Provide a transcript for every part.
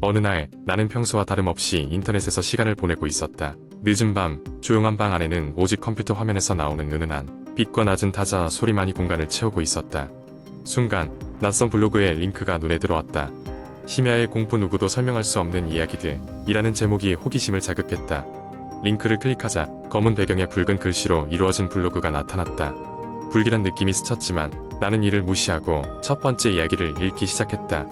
어느 날 나는 평소와 다름없이 인터넷에서 시간을 보내고 있었다. 늦은 밤 조용한 방 안에는 오직 컴퓨터 화면에서 나오는 은은한 빛과 낮은 타자 소리만이 공간을 채우고 있었다. 순간 낯선 블로그에 링크가 눈에 들어왔다. 심야의 공포, 누구도 설명할 수 없는 이야기들 이라는 제목이 호기심을 자극했다. 링크를 클릭하자 검은 배경에 붉은 글씨로 이루어진 블로그가 나타났다. 불길한 느낌이 스쳤지만 나는 이를 무시하고 첫 번째 이야기를 읽기 시작했다.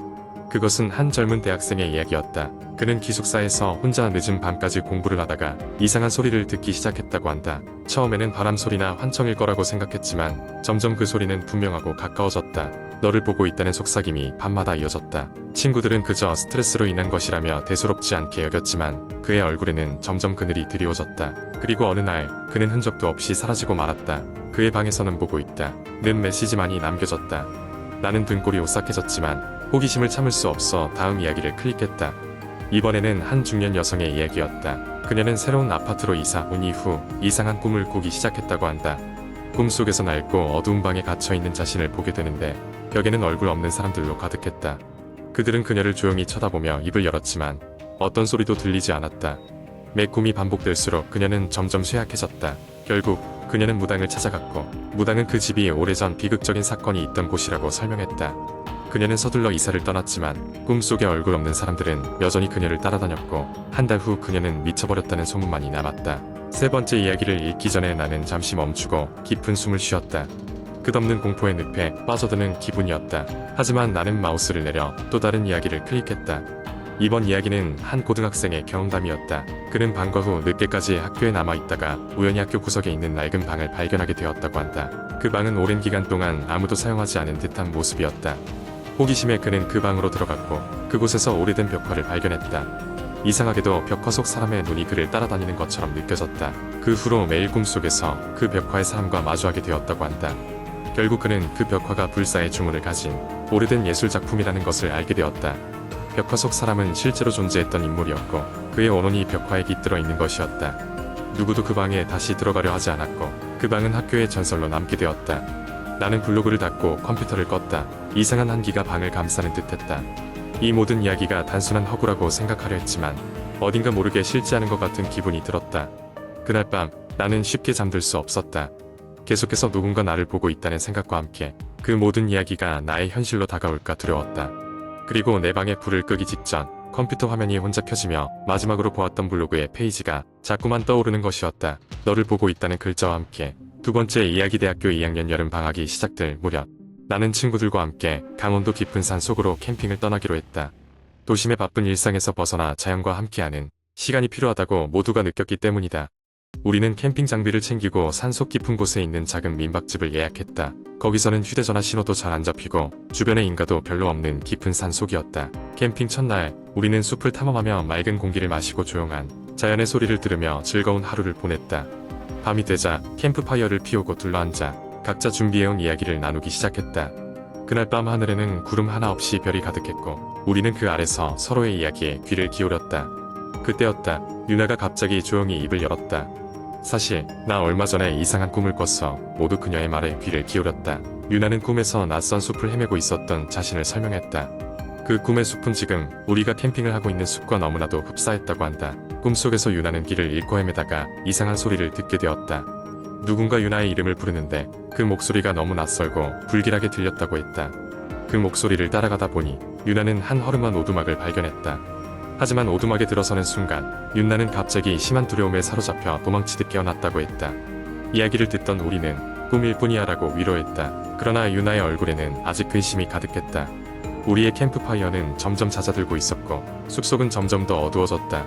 그것은 한 젊은 대학생의 이야기였다. 그는 기숙사에서 혼자 늦은 밤까지 공부를 하다가 이상한 소리를 듣기 시작했다고 한다. 처음에는 바람 소리나 환청일 거라고 생각했지만 점점 그 소리는 분명하고 가까워졌다. 너를 보고 있다는 속삭임이 밤마다 이어졌다. 친구들은 그저 스트레스로 인한 것이라며 대수롭지 않게 여겼지만 그의 얼굴에는 점점 그늘이 드리워졌다. 그리고 어느 날 그는 흔적도 없이 사라지고 말았다. 그의 방에서는 보고 있다 는 메시지만이 남겨졌다. 나는 등골이 오싹해졌지만 호기심을 참을 수 없어 다음 이야기를 클릭했다. 이번에는 한 중년 여성의 이야기였다. 그녀는 새로운 아파트로 이사 온 이후 이상한 꿈을 꾸기 시작했다고 한다. 꿈속에서 낡고 어두운 방에 갇혀있는 자신을 보게 되는데 벽에는 얼굴 없는 사람들로 가득했다. 그들은 그녀를 조용히 쳐다보며 입을 열었지만 어떤 소리도 들리지 않았다. 매 꿈이 반복될수록 그녀는 점점 쇠약해졌다. 결국 그녀는 무당을 찾아갔고 무당은 그 집이 오래전 비극적인 사건이 있던 곳이라고 설명했다. 그녀는 서둘러 이사를 떠났지만 꿈속에 얼굴 없는 사람들은 여전히 그녀를 따라다녔고 한 달 후 그녀는 미쳐버렸다는 소문만이 남았다. 세 번째 이야기를 읽기 전에 나는 잠시 멈추고 깊은 숨을 쉬었다. 끝없는 공포의 늪에 빠져드는 기분이었다. 하지만 나는 마우스를 내려 또 다른 이야기를 클릭했다. 이번 이야기는 한 고등학생의 경험담이었다. 그는 방과 후 늦게까지 학교에 남아있다가 우연히 학교 구석에 있는 낡은 방을 발견하게 되었다고 한다. 그 방은 오랜 기간 동안 아무도 사용하지 않은 듯한 모습이었다. 호기심에 그는 그 방으로 들어갔고 그곳에서 오래된 벽화를 발견했다. 이상하게도 벽화 속 사람의 눈이 그를 따라다니는 것처럼 느껴졌다. 그 후로 매일 꿈속에서 그 벽화의 사람과 마주하게 되었다고 한다. 결국 그는 그 벽화가 불사의 주문을 가진 오래된 예술작품이라는 것을 알게 되었다. 벽화 속 사람은 실제로 존재했던 인물이었고 그의 원혼이 벽화에 깃들어 있는 것이었다. 누구도 그 방에 다시 들어가려 하지 않았고 그 방은 학교의 전설로 남게 되었다. 나는 블로그를 닫고 컴퓨터를 껐다. 이상한 한기가 방을 감싸는 듯했다. 이 모든 이야기가 단순한 허구라고 생각하려 했지만 어딘가 모르게 실제하는 것 같은 기분이 들었다. 그날 밤 나는 쉽게 잠들 수 없었다. 계속해서 누군가 나를 보고 있다는 생각과 함께 그 모든 이야기가 나의 현실로 다가올까 두려웠다. 그리고 내 방에 불을 끄기 직전 컴퓨터 화면이 혼자 켜지며 마지막으로 보았던 블로그의 페이지가 자꾸만 떠오르는 것이었다. 너를 보고 있다는 글자와 함께 두 번째 이야기. 대학교 2학년 여름 방학이 시작될 무렵 나는 친구들과 함께 강원도 깊은 산 속으로 캠핑을 떠나기로 했다. 도심의 바쁜 일상에서 벗어나 자연과 함께하는 시간이 필요하다고 모두가 느꼈기 때문이다. 우리는 캠핑 장비를 챙기고 산속 깊은 곳에 있는 작은 민박집을 예약했다. 거기서는 휴대전화 신호도 잘 안 잡히고 주변에 인가도 별로 없는 깊은 산 속이었다. 캠핑 첫날 우리는 숲을 탐험하며 맑은 공기를 마시고 조용한 자연의 소리를 들으며 즐거운 하루를 보냈다. 밤이 되자 캠프파이어를 피우고 둘러앉아 각자 준비해온 이야기를 나누기 시작했다. 그날 밤 하늘에는 구름 하나 없이 별이 가득했고 우리는 그 아래서 서로의 이야기에 귀를 기울였다. 그때였다. 유나가 갑자기 조용히 입을 열었다. 사실 나 얼마 전에 이상한 꿈을 꿨어. 모두 그녀의 말에 귀를 기울였다. 유나는 꿈에서 낯선 숲을 헤매고 있었던 자신을 설명했다. 그 꿈의 숲은 지금 우리가 캠핑을 하고 있는 숲과 너무나도 흡사했다고 한다. 꿈속에서 유나는 길을 잃고 헤매다가 이상한 소리를 듣게 되었다. 누군가 유나의 이름을 부르는데 그 목소리가 너무 낯설고 불길하게 들렸다고 했다. 그 목소리를 따라가다 보니 유나는 한 허름한 오두막을 발견했다. 하지만 오두막에 들어서는 순간 유나는 갑자기 심한 두려움에 사로잡혀 도망치듯 깨어났다고 했다. 이야기를 듣던 우리는 꿈일 뿐이야 라고 위로했다. 그러나 유나의 얼굴에는 아직 근심이 가득했다. 우리의 캠프파이어는 점점 잦아들고 있었고 숲속은 점점 더 어두워졌다.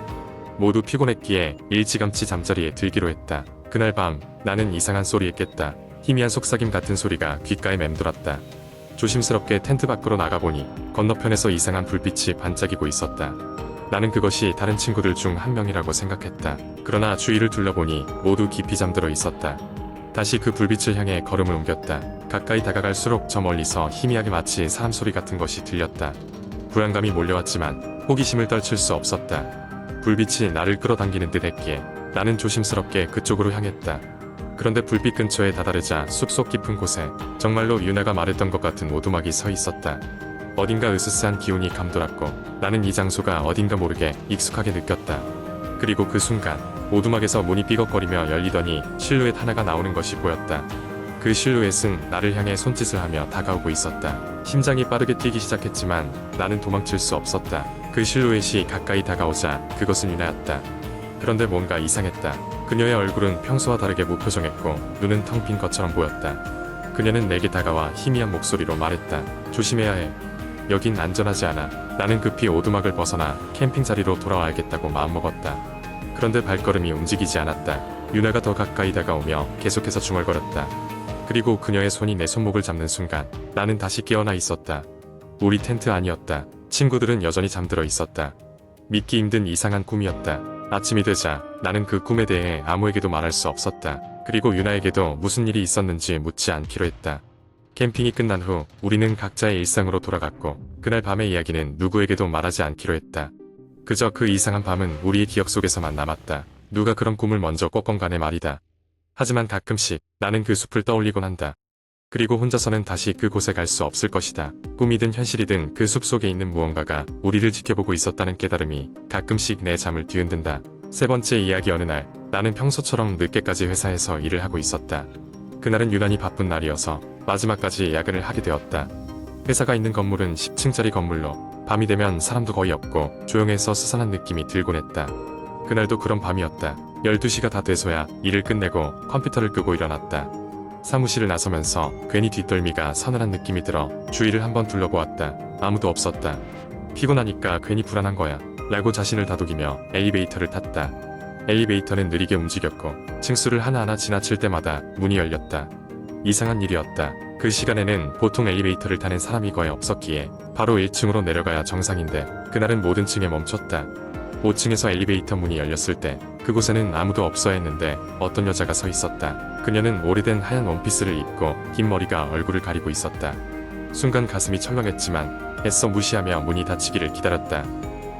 모두 피곤했기에 일찌감치 잠자리에 들기로 했다. 그날 밤 나는 이상한 소리에 깼다. 희미한 속삭임 같은 소리가 귓가에 맴돌았다. 조심스럽게 텐트 밖으로 나가보니 건너편에서 이상한 불빛이 반짝이고 있었다. 나는 그것이 다른 친구들 중 한 명이라고 생각했다. 그러나 주위를 둘러보니 모두 깊이 잠들어 있었다. 다시 그 불빛을 향해 걸음을 옮겼다. 가까이 다가갈수록 저 멀리서 희미하게 마치 사람 소리 같은 것이 들렸다. 불안감이 몰려왔지만 호기심을 떨칠 수 없었다. 불빛이 나를 끌어당기는 듯 했기에 나는 조심스럽게 그쪽으로 향했다. 그런데 불빛 근처에 다다르자 숲속 깊은 곳에 정말로 유나가 말했던 것 같은 오두막이 서 있었다. 어딘가 으스스한 기운이 감돌았고 나는 이 장소가 어딘가 모르게 익숙하게 느꼈다. 그리고 그 순간 오두막에서 문이 삐걱거리며 열리더니 실루엣 하나가 나오는 것이 보였다. 그 실루엣은 나를 향해 손짓을 하며 다가오고 있었다. 심장이 빠르게 뛰기 시작했지만 나는 도망칠 수 없었다. 그 실루엣이 가까이 다가오자 그것은 유나였다. 그런데 뭔가 이상했다. 그녀의 얼굴은 평소와 다르게 무표정했고 눈은 텅 빈 것처럼 보였다. 그녀는 내게 다가와 희미한 목소리로 말했다. 조심해야 해. 여긴 안전하지 않아. 나는 급히 오두막을 벗어나 캠핑 자리로 돌아와야겠다고 마음먹었다. 그런데 발걸음이 움직이지 않았다. 유나가 더 가까이 다가오며 계속해서 중얼거렸다. 그리고 그녀의 손이 내 손목을 잡는 순간 나는 다시 깨어나 있었다. 우리 텐트 안이었다. 친구들은 여전히 잠들어 있었다. 믿기 힘든 이상한 꿈이었다. 아침이 되자 나는 그 꿈에 대해 아무에게도 말할 수 없었다. 그리고 유나에게도 무슨 일이 있었는지 묻지 않기로 했다. 캠핑이 끝난 후 우리는 각자의 일상으로 돌아갔고 그날 밤의 이야기는 누구에게도 말하지 않기로 했다. 그저 그 이상한 밤은 우리의 기억 속에서만 남았다. 누가 그런 꿈을 먼저 꿨건 간에 말이다. 하지만 가끔씩 나는 그 숲을 떠올리곤 한다. 그리고 혼자서는 다시 그곳에 갈 수 없을 것이다. 꿈이든 현실이든 그 숲 속에 있는 무언가가 우리를 지켜보고 있었다는 깨달음이 가끔씩 내 잠을 뒤흔든다. 세 번째 이야기. 어느 날 나는 평소처럼 늦게까지 회사에서 일을 하고 있었다. 그날은 유난히 바쁜 날이어서 마지막까지 야근을 하게 되었다. 회사가 있는 건물은 10층짜리 건물로 밤이 되면 사람도 거의 없고 조용해서 스산한 느낌이 들곤 했다. 그날도 그런 밤이었다. 12시가 다 돼서야 일을 끝내고 컴퓨터를 끄고 일어났다. 사무실을 나서면서 괜히 뒷덜미가 서늘한 느낌이 들어 주위를 한번 둘러보았다. 아무도 없었다. 피곤하니까 괜히 불안한 거야 라고 자신을 다독이며 엘리베이터를 탔다. 엘리베이터는 느리게 움직였고 층수를 하나하나 지나칠 때마다 문이 열렸다. 이상한 일이었다. 그 시간에는 보통 엘리베이터를 타는 사람이 거의 없었기에 바로 1층으로 내려가야 정상인데 그날은 모든 층에 멈췄다. 5층에서 엘리베이터 문이 열렸을 때 그곳에는 아무도 없어야 했는데 어떤 여자가 서 있었다. 그녀는 오래된 하얀 원피스를 입고 긴 머리가 얼굴을 가리고 있었다. 순간 가슴이 철렁했지만 애써 무시하며 문이 닫히기를 기다렸다.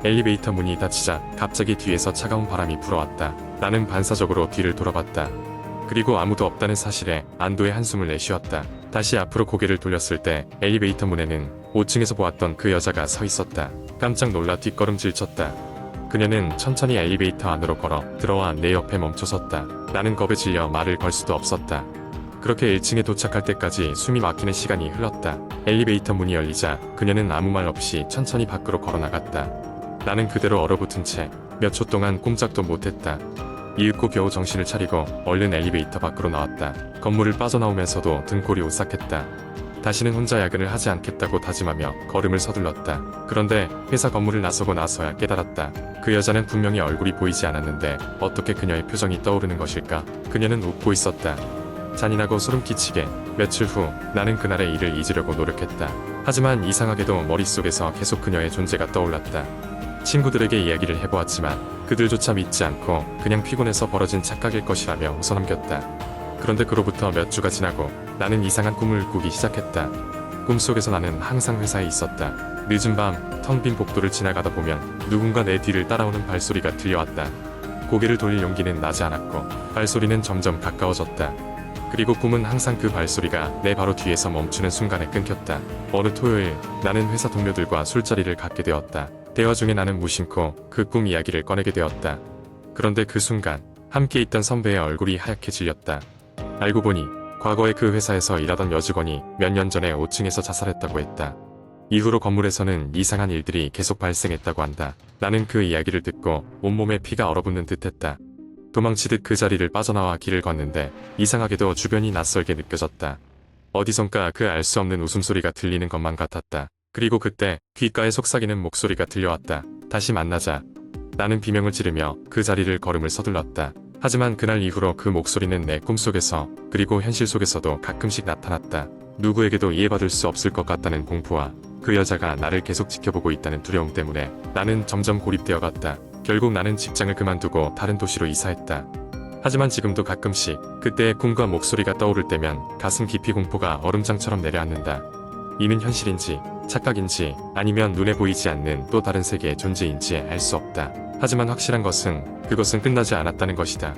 엘리베이터 문이 닫히자 갑자기 뒤에서 차가운 바람이 불어왔다. 나는 반사적으로 뒤를 돌아봤다. 그리고 아무도 없다는 사실에 안도의 한숨을 내쉬었다. 다시 앞으로 고개를 돌렸을 때 엘리베이터 문에는 5층에서 보았던 그 여자가 서 있었다. 깜짝 놀라 뒷걸음질 쳤다. 그녀는 천천히 엘리베이터 안으로 걸어 들어와 내 옆에 멈춰섰다. 나는 겁에 질려 말을 걸 수도 없었다. 그렇게 1층에 도착할 때까지 숨이 막히는 시간이 흘렀다. 엘리베이터 문이 열리자 그녀는 아무 말 없이 천천히 밖으로 걸어나갔다. 나는 그대로 얼어붙은 채 몇 초 동안 꼼짝도 못했다. 이윽고 겨우 정신을 차리고 얼른 엘리베이터 밖으로 나왔다. 건물을 빠져나오면서도 등골이 오싹했다. 다시는 혼자 야근을 하지 않겠다고 다짐하며 걸음을 서둘렀다. 그런데 회사 건물을 나서고 나서야 깨달았다. 그 여자는 분명히 얼굴이 보이지 않았는데 어떻게 그녀의 표정이 떠오르는 것일까? 그녀는 웃고 있었다. 잔인하고 소름 끼치게. 며칠 후 나는 그날의 일을 잊으려고 노력했다. 하지만 이상하게도 머릿속에서 계속 그녀의 존재가 떠올랐다. 친구들에게 이야기를 해보았지만 그들조차 믿지 않고 그냥 피곤해서 벌어진 착각일 것이라며 웃어넘겼다. 그런데 그로부터 몇 주가 지나고 나는 이상한 꿈을 꾸기 시작했다. 꿈속에서 나는 항상 회사에 있었다. 늦은 밤 텅 빈 복도를 지나가다 보면 누군가 내 뒤를 따라오는 발소리가 들려왔다. 고개를 돌릴 용기는 나지 않았고 발소리는 점점 가까워졌다. 그리고 꿈은 항상 그 발소리가 내 바로 뒤에서 멈추는 순간에 끊겼다. 어느 토요일 나는 회사 동료들과 술자리를 갖게 되었다. 대화 중에 나는 무심코 그 꿈 이야기를 꺼내게 되었다. 그런데 그 순간 함께 있던 선배의 얼굴이 하얗게 질렸다. 알고 보니 과거에 그 회사에서 일하던 여직원이 몇 년 전에 5층에서 자살했다고 했다. 이후로 건물에서는 이상한 일들이 계속 발생했다고 한다. 나는 그 이야기를 듣고 온몸에 피가 얼어붙는 듯했다. 도망치듯 그 자리를 빠져나와 길을 걷는데 이상하게도 주변이 낯설게 느껴졌다. 어디선가 그 알 수 없는 웃음소리가 들리는 것만 같았다. 그리고 그때 귓가에 속삭이는 목소리가 들려왔다. 다시 만나자. 나는 비명을 지르며 그 자리를 걸음을 서둘렀다. 하지만 그날 이후로 그 목소리는 내 꿈속에서 그리고 현실 속에서도 가끔씩 나타났다. 누구에게도 이해받을 수 없을 것 같다는 공포와 그 여자가 나를 계속 지켜보고 있다는 두려움 때문에 나는 점점 고립되어 갔다. 결국 나는 직장을 그만두고 다른 도시로 이사했다. 하지만 지금도 가끔씩 그때의 꿈과 목소리가 떠오를 때면 가슴 깊이 공포가 얼음장처럼 내려앉는다. 이는 현실인지 착각인지 아니면 눈에 보이지 않는 또 다른 세계의 존재인지 알 수 없다. 하지만 확실한 것은 그것은 끝나지 않았다는 것이다.